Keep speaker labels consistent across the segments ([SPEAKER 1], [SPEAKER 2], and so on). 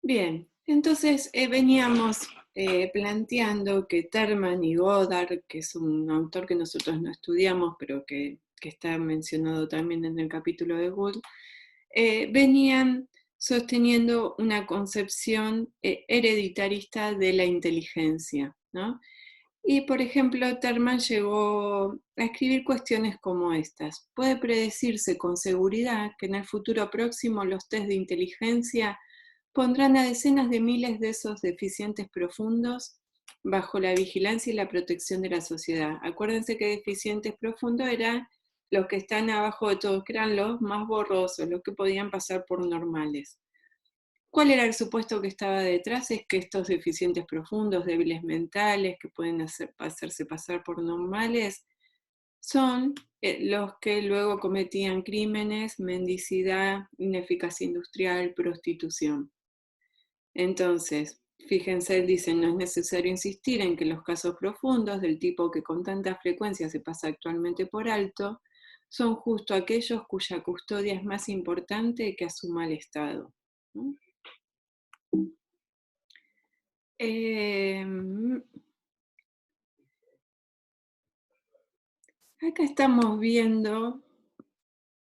[SPEAKER 1] Bien, entonces veníamos planteando que Terman y Goddard, que es un autor que nosotros no estudiamos, pero que está mencionado también en el capítulo de Gould, venían sosteniendo una concepción hereditarista de la inteligencia, ¿no? Y, por ejemplo, Terman llegó a escribir cuestiones como estas. Puede predecirse con seguridad que en el futuro próximo los test de inteligencia pondrán a decenas de miles de esos deficientes profundos bajo la vigilancia y la protección de la sociedad. Acuérdense que deficientes profundos eran los que están abajo de todos, que eran los más borrosos, los que podían pasar por normales. ¿Cuál era el supuesto que estaba detrás? Es que estos deficientes profundos, débiles mentales, que pueden hacerse pasar por normales, son los que luego cometían crímenes, mendicidad, ineficacia industrial, prostitución. Entonces, fíjense, dicen, no es necesario insistir en que los casos profundos, del tipo que con tanta frecuencia se pasa actualmente por alto, son justo aquellos cuya custodia es más importante que asuma el Estado, ¿no? Acá estamos viendo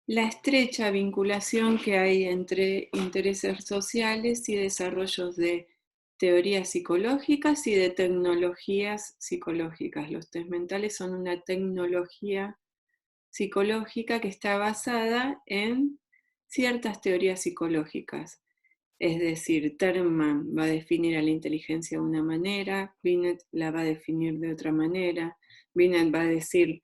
[SPEAKER 1] la estrecha vinculación que hay entre intereses sociales y desarrollos de teorías psicológicas y de tecnologías psicológicas. Los test mentales son una tecnología psicológica que está basada en ciertas teorías psicológicas. Es decir, Terman va a definir a la inteligencia de una manera, Binet la va a definir de otra manera, Binet va a decir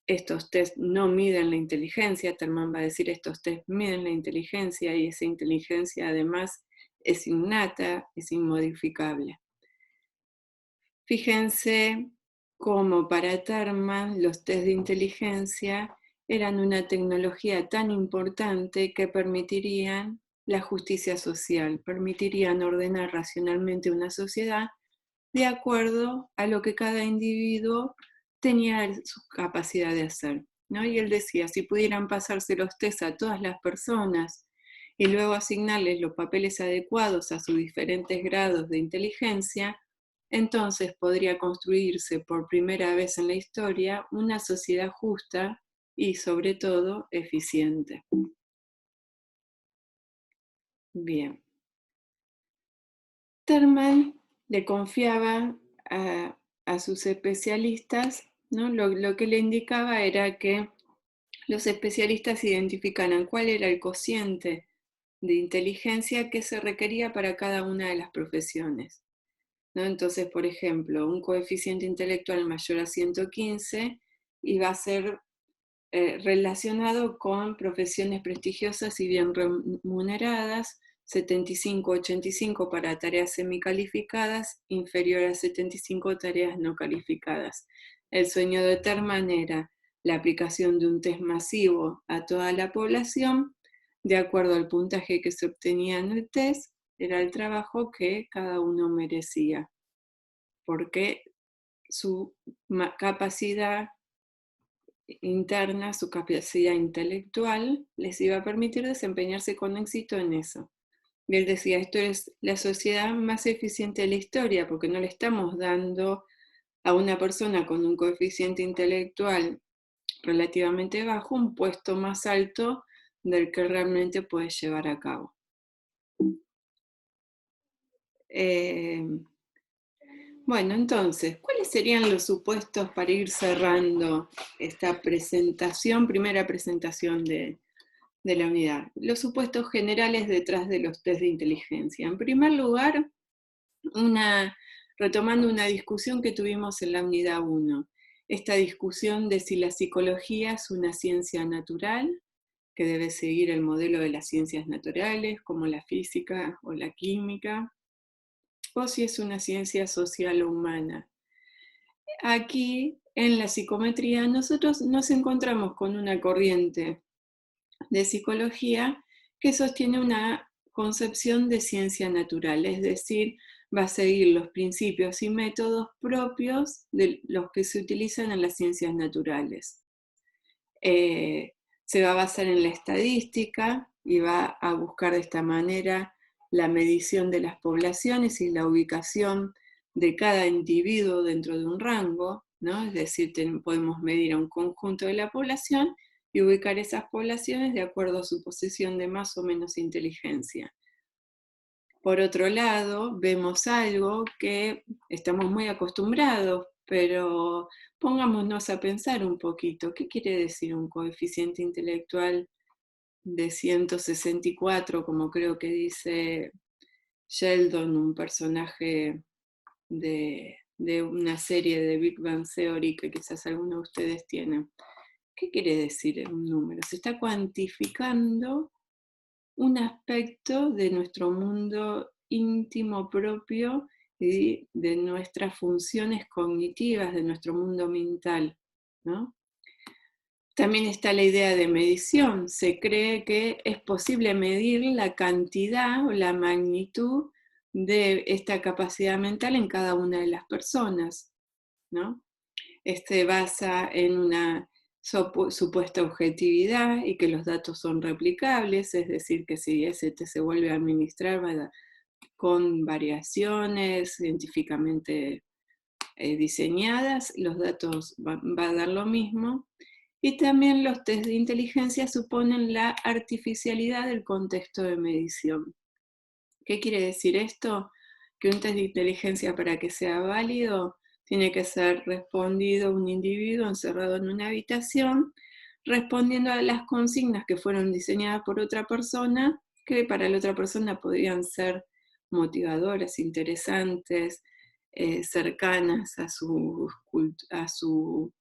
[SPEAKER 1] estos test no miden la inteligencia, Terman va a decir estos test miden la inteligencia y esa inteligencia además es innata, es inmodificable. Fíjense cómo para Terman los test de inteligencia eran una tecnología tan importante que permitirían la justicia social, permitirían ordenar racionalmente una sociedad de acuerdo a lo que cada individuo tenía su capacidad de hacer, ¿no? Y él decía, si pudieran pasarse los test a todas las personas y luego asignarles los papeles adecuados a sus diferentes grados de inteligencia, entonces podría construirse por primera vez en la historia una sociedad justa y sobre todo eficiente. Bien. Terman le confiaba a sus especialistas, ¿no? Lo que le indicaba era que los especialistas identificaran cuál era el cociente de inteligencia que se requería para cada una de las profesiones, ¿no? Entonces, por ejemplo, un coeficiente intelectual mayor a 115 iba a ser relacionado con profesiones prestigiosas y bien remuneradas, 75-85 para tareas semicalificadas, inferior a 75 tareas no calificadas. El sueño de Terman era la aplicación de un test masivo a toda la población, de acuerdo al puntaje que se obtenía en el test, era el trabajo que cada uno merecía, porque su capacidad interna, su capacidad intelectual, les iba a permitir desempeñarse con éxito en eso. Y él decía, esto es la sociedad más eficiente de la historia, porque no le estamos dando a una persona con un coeficiente intelectual relativamente bajo un puesto más alto del que realmente puede llevar a cabo. Bueno, entonces, ¿cuáles serían los supuestos para ir cerrando esta presentación, primera presentación de la unidad? Los supuestos generales detrás de los test de inteligencia. En primer lugar, retomando una discusión que tuvimos en la unidad 1, esta discusión de si la psicología es una ciencia natural, que debe seguir el modelo de las ciencias naturales, como la física o la química, o si es una ciencia social o humana. Aquí, en la psicometría, nosotros nos encontramos con una corriente de psicología que sostiene una concepción de ciencia natural, es decir, va a seguir los principios y métodos propios de los que se utilizan en las ciencias naturales. Se va a basar en la estadística y va a buscar de esta manera la medición de las poblaciones y la ubicación de cada individuo dentro de un rango, ¿no? Es decir, podemos medir a un conjunto de la población y ubicar esas poblaciones de acuerdo a su posición de más o menos inteligencia. Por otro lado, vemos algo que estamos muy acostumbrados, pero pongámonos a pensar un poquito. ¿Qué quiere decir un coeficiente intelectual de 164, como creo que dice Sheldon, un personaje de una serie de Big Bang Theory que quizás algunos de ustedes tienen? ¿Qué quiere decir un número? Se está cuantificando un aspecto de nuestro mundo íntimo propio y de nuestras funciones cognitivas, de nuestro mundo mental, ¿no? También está la idea de medición. Se cree que es posible medir la cantidad o la magnitud de esta capacidad mental en cada una de las personas, ¿no? Basa en una supuesta objetividad y que los datos son replicables, es decir, que si ese se vuelve a administrar con variaciones científicamente diseñadas, los datos va a dar lo mismo. Y también los test de inteligencia suponen la artificialidad del contexto de medición. ¿Qué quiere decir esto? Que un test de inteligencia, para que sea válido, tiene que ser respondido un individuo encerrado en una habitación, respondiendo a las consignas que fueron diseñadas por otra persona, que para la otra persona podrían ser motivadoras, interesantes, cercanas a su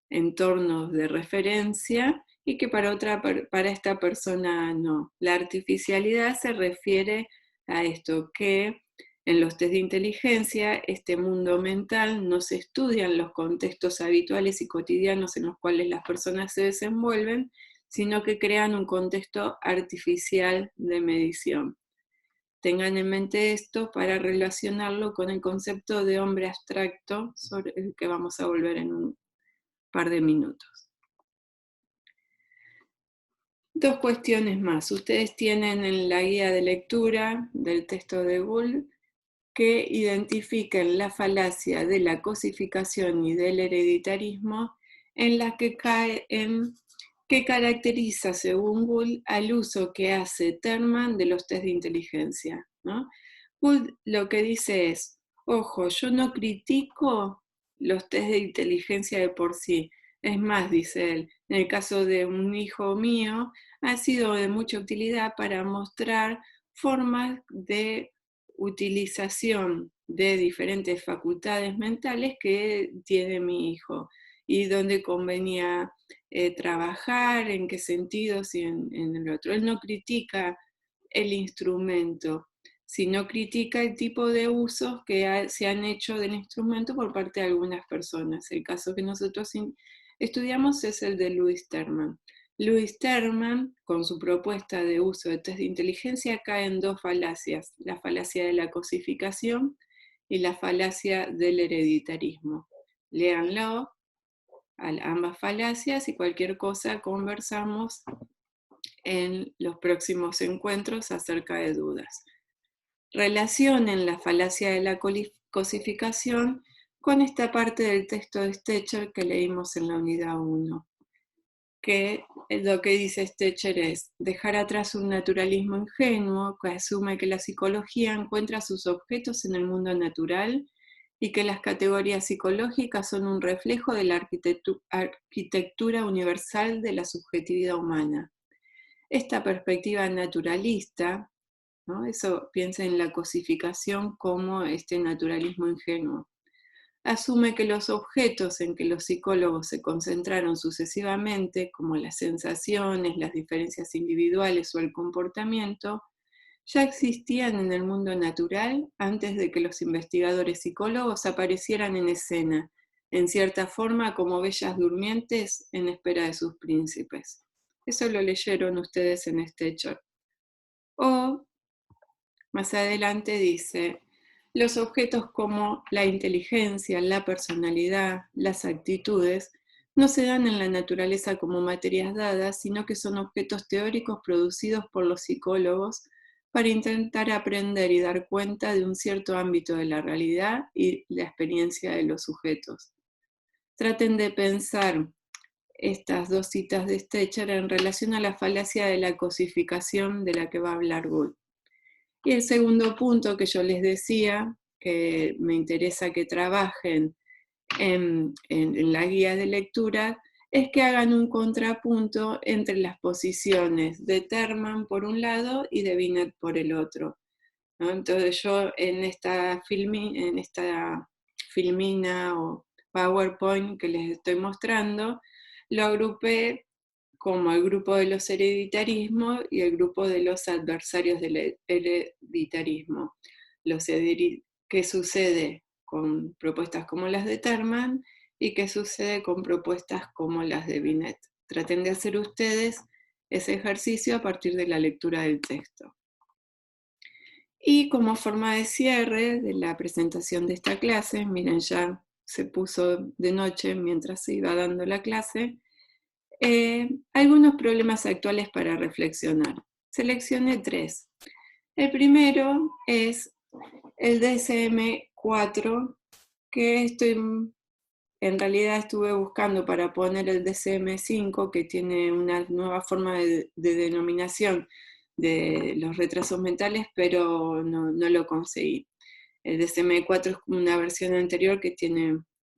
[SPEAKER 1] entorno de referencia, y que para esta persona no. La artificialidad se refiere a esto, que en los test de inteligencia, este mundo mental, no se estudian los contextos habituales y cotidianos en los cuales las personas se desenvuelven, sino que crean un contexto artificial de medición. Tengan en mente esto para relacionarlo con el concepto de hombre abstracto, sobre el que vamos a volver en un par de minutos. Dos cuestiones más. Ustedes tienen en la guía de lectura del texto de Gould que identifiquen la falacia de la cosificación y del hereditarismo en la que cae en que caracteriza, según Gould, al uso que hace Terman de los test de inteligencia, ¿no? Gould lo que dice es, ojo, yo no critico los test de inteligencia de por sí. Es más, dice él, en el caso de un hijo mío, ha sido de mucha utilidad para mostrar formas de utilización de diferentes facultades mentales que tiene mi hijo y dónde convenía trabajar, en qué sentidos y en el otro. Él no critica el instrumento, sino critica el tipo de usos que se han hecho del instrumento por parte de algunas personas. El caso que nosotros estudiamos es el de Lewis Terman. Lewis Terman, con su propuesta de uso de test de inteligencia, cae en dos falacias: la falacia de la cosificación y la falacia del hereditarismo. Léanlo, ambas falacias, y cualquier cosa conversamos en los próximos encuentros acerca de dudas. Relacionen la falacia de la cosificación con esta parte del texto de Stecher que leímos en la unidad 1, que lo que dice Stecher es dejar atrás un naturalismo ingenuo que asume que la psicología encuentra sus objetos en el mundo natural y que las categorías psicológicas son un reflejo de la arquitectura universal de la subjetividad humana. Esta perspectiva naturalista, ¿no? Eso piensa en la cosificación como este naturalismo ingenuo. Asume que los objetos en que los psicólogos se concentraron sucesivamente, como las sensaciones, las diferencias individuales o el comportamiento, ya existían en el mundo natural antes de que los investigadores psicólogos aparecieran en escena, en cierta forma como bellas durmientes en espera de sus príncipes. Eso lo leyeron ustedes en Stecher. O más adelante dice, los objetos como la inteligencia, la personalidad, las actitudes, no se dan en la naturaleza como materias dadas, sino que son objetos teóricos producidos por los psicólogos para intentar aprender y dar cuenta de un cierto ámbito de la realidad y la experiencia de los sujetos. Traten de pensar estas dos citas de Stetcher en relación a la falacia de la cosificación de la que va a hablar Gould. Y el segundo punto que yo les decía, que me interesa que trabajen en la guía de lectura, es que hagan un contrapunto entre las posiciones de Terman por un lado y de Binet por el otro, ¿no? Entonces yo en esta filmina o PowerPoint que les estoy mostrando, lo agrupé como el grupo de los hereditarismos y el grupo de los adversarios del hereditarismo. ¿Qué sucede con propuestas como las de Terman y qué sucede con propuestas como las de Binet? Traten de hacer ustedes ese ejercicio a partir de la lectura del texto. Y como forma de cierre de la presentación de esta clase, miren, ya se puso de noche mientras se iba dando la clase, algunos problemas actuales para reflexionar. Seleccioné 3. El primero es el DSM-4, que en realidad estuve buscando para poner el DSM-5, que tiene una nueva forma de denominación de los retrasos mentales, pero no lo conseguí. El DSM-4 es como una versión anterior que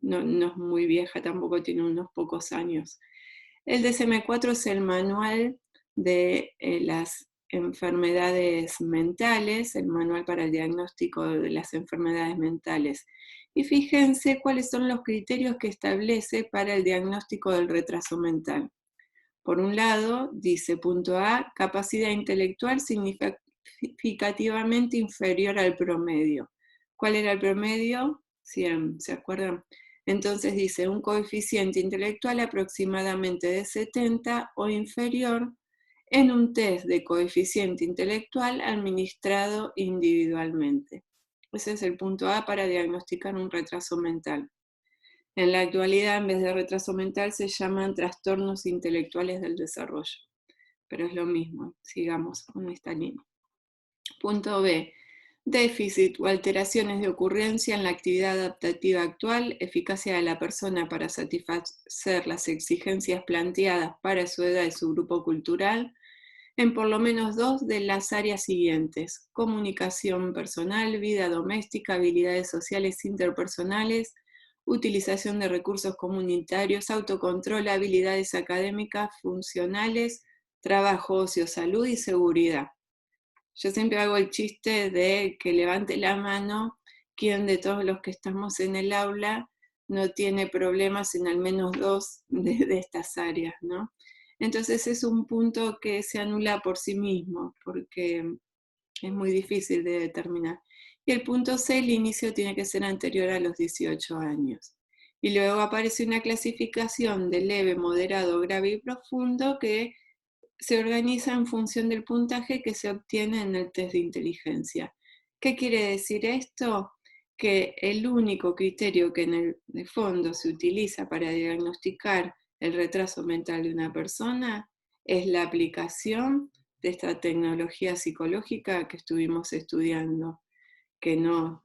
[SPEAKER 1] no es muy vieja, tampoco tiene unos pocos años. El DSM-4 es el manual de las enfermedades mentales, el manual para el diagnóstico de las enfermedades mentales. Y fíjense cuáles son los criterios que establece para el diagnóstico del retraso mental. Por un lado, dice, punto A, capacidad intelectual significativamente inferior al promedio. ¿Cuál era el promedio? ¿Se acuerdan? Entonces dice, un coeficiente intelectual aproximadamente de 70 o inferior en un test de coeficiente intelectual administrado individualmente. Ese es el punto A para diagnosticar un retraso mental. En la actualidad, en vez de retraso mental, se llaman trastornos intelectuales del desarrollo. Pero es lo mismo, sigamos con esta línea. Punto B. Déficit o alteraciones de ocurrencia en la actividad adaptativa actual, eficacia de la persona para satisfacer las exigencias planteadas para su edad y su grupo cultural, en por lo menos 2 de las áreas siguientes: comunicación personal, vida doméstica, habilidades sociales interpersonales, utilización de recursos comunitarios, autocontrol, habilidades académicas, funcionales, trabajo, ocio, salud y seguridad. Yo siempre hago el chiste de que levante la mano quien de todos los que estamos en el aula no tiene problemas en al menos 2 de estas áreas, ¿no? Entonces es un punto que se anula por sí mismo, porque es muy difícil de determinar. Y el punto C, el inicio tiene que ser anterior a los 18 años. Y luego aparece una clasificación de leve, moderado, grave y profundo que se organiza en función del puntaje que se obtiene en el test de inteligencia. ¿Qué quiere decir esto? Que el único criterio que en el fondo se utiliza para diagnosticar el retraso mental de una persona es la aplicación de esta tecnología psicológica que estuvimos estudiando, que no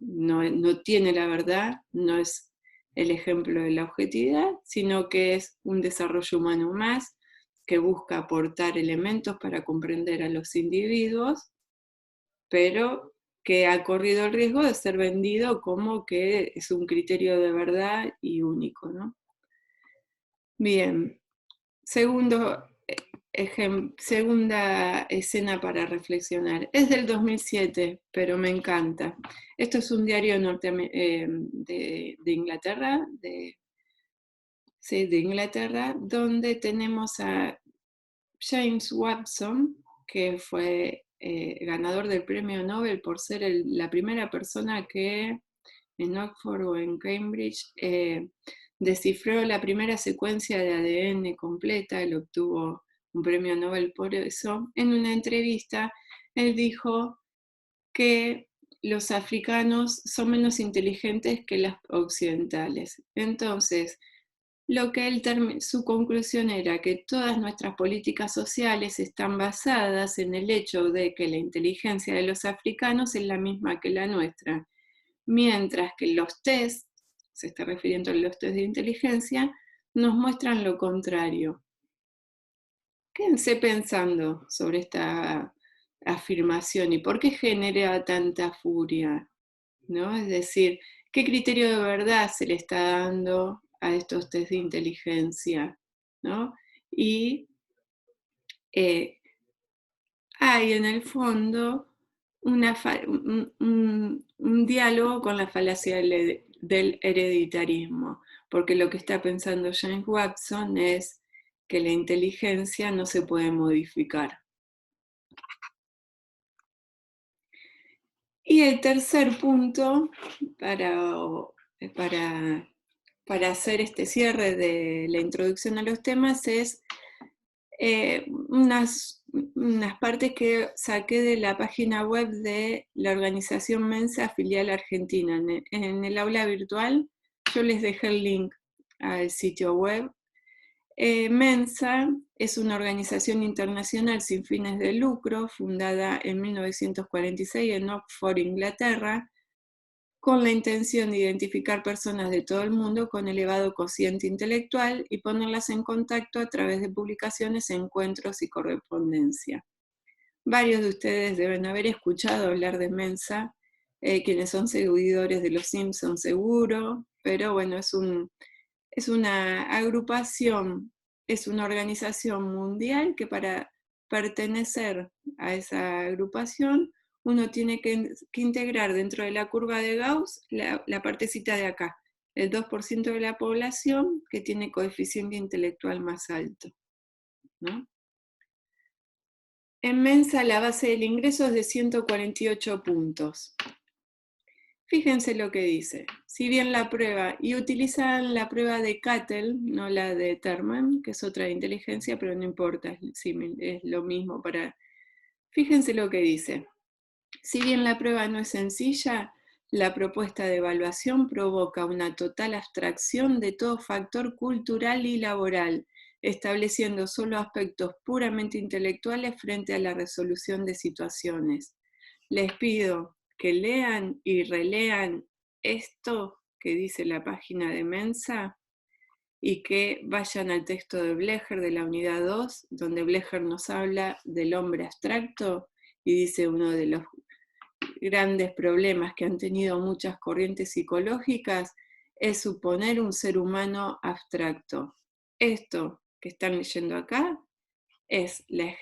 [SPEAKER 1] tiene la verdad, no es el ejemplo de la objetividad, sino que es un desarrollo humano más que busca aportar elementos para comprender a los individuos, pero que ha corrido el riesgo de ser vendido como que es un criterio de verdad y único, ¿no? Bien, segunda escena para reflexionar. Es del 2007, pero me encanta. Esto es un diario de Inglaterra, de Inglaterra, donde tenemos a James Watson, que fue ganador del premio Nobel por ser la primera persona que en Oxford o en Cambridge descifró la primera secuencia de ADN completa. Él obtuvo un premio Nobel por eso. En una entrevista, él dijo que los africanos son menos inteligentes que los occidentales. Entonces, Su conclusión era que todas nuestras políticas sociales están basadas en el hecho de que la inteligencia de los africanos es la misma que la nuestra, mientras que los test, se está refiriendo a los test de inteligencia, nos muestran lo contrario. Quédense pensando sobre esta afirmación y por qué genera tanta furia, ¿no? Es decir, ¿qué criterio de verdad se le está dando a estos test de inteligencia, ¿no? Y hay en el fondo un diálogo con la falacia del hereditarismo, porque lo que está pensando James Watson es que la inteligencia no se puede modificar. Y el tercer punto para hacer este cierre de la introducción a los temas es unas partes que saqué de la página web de la organización Mensa Filial Argentina. En el aula virtual yo les dejé el link al sitio web. Mensa es una organización internacional sin fines de lucro, fundada en 1946 en Oxford, Inglaterra, con la intención de identificar personas de todo el mundo con elevado cociente intelectual y ponerlas en contacto a través de publicaciones, encuentros y correspondencia. Varios de ustedes deben haber escuchado hablar de Mensa, quienes son seguidores de los Simpsons seguro, pero bueno, es una agrupación, es una organización mundial que para pertenecer a esa agrupación uno tiene que integrar dentro de la curva de Gauss la partecita de acá, el 2% de la población que tiene coeficiente intelectual más alto, ¿no? En Mensa la base del ingreso es de 148 puntos. Fíjense lo que dice. Si bien la prueba, y utilizan la prueba de Cattell, no la de Terman, que es otra inteligencia, pero no importa, es lo mismo para... Fíjense lo que dice. Si bien la prueba no es sencilla, la propuesta de evaluación provoca una total abstracción de todo factor cultural y laboral, estableciendo solo aspectos puramente intelectuales frente a la resolución de situaciones. Les pido que lean y relean esto que dice la página de Mensa y que vayan al texto de Blecher de la unidad 2, donde Blecher nos habla del hombre abstracto y dice uno de los grandes problemas que han tenido muchas corrientes psicológicas es suponer un ser humano abstracto. Esto que están leyendo acá es la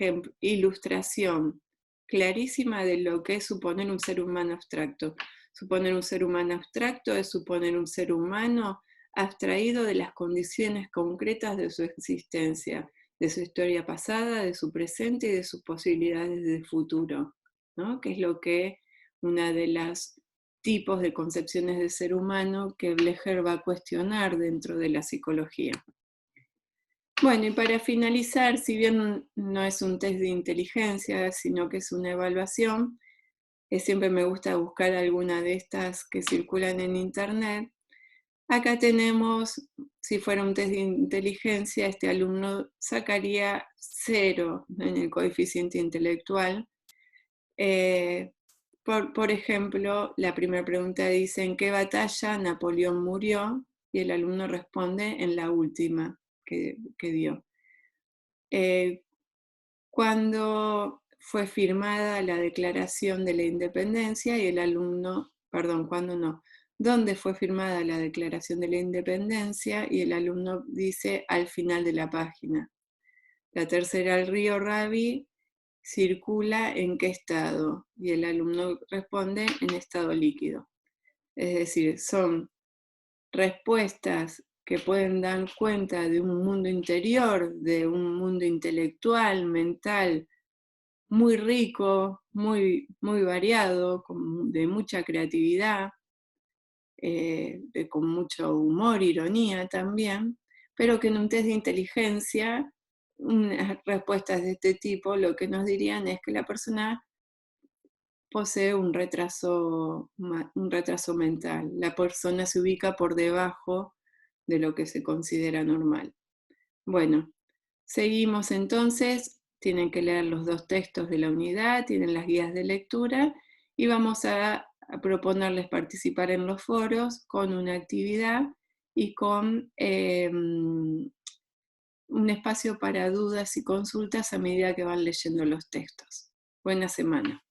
[SPEAKER 1] ilustración clarísima de lo que es suponer un ser humano abstracto. Suponer un ser humano abstracto es suponer un ser humano abstraído de las condiciones concretas de su existencia, de su historia pasada, de su presente y de sus posibilidades de futuro, ¿no? Que es lo que una de las tipos de concepciones de ser humano que Blecher va a cuestionar dentro de la psicología. Bueno, y para finalizar, si bien no es un test de inteligencia, sino que es una evaluación, siempre me gusta buscar alguna de estas que circulan en internet. Acá tenemos, si fuera un test de inteligencia, este alumno sacaría 0 en el coeficiente intelectual. Por ejemplo, la primera pregunta dice, ¿en qué batalla Napoleón murió? Y el alumno responde en la última que dio. Cuando fue firmada la Declaración de la Independencia y el alumno, perdón, cuando no, ¿dónde fue firmada la Declaración de la Independencia? Y el alumno dice al final de la página. La tercera, el río Ravi circula en qué estado? Y el alumno responde en estado líquido. Es decir, son respuestas que pueden dar cuenta de un mundo interior, de un mundo intelectual, mental, muy rico, muy, muy variado, de mucha creatividad, con mucho humor, ironía también, pero que en un test de inteligencia, unas respuestas de este tipo lo que nos dirían es que la persona posee un retraso mental. La persona se ubica por debajo de lo que se considera normal. Bueno, seguimos entonces, tienen que leer los 2 textos de la unidad, tienen las guías de lectura y vamos a proponerles participar en los foros con una actividad y con un espacio para dudas y consultas a medida que van leyendo los textos. Buena semana.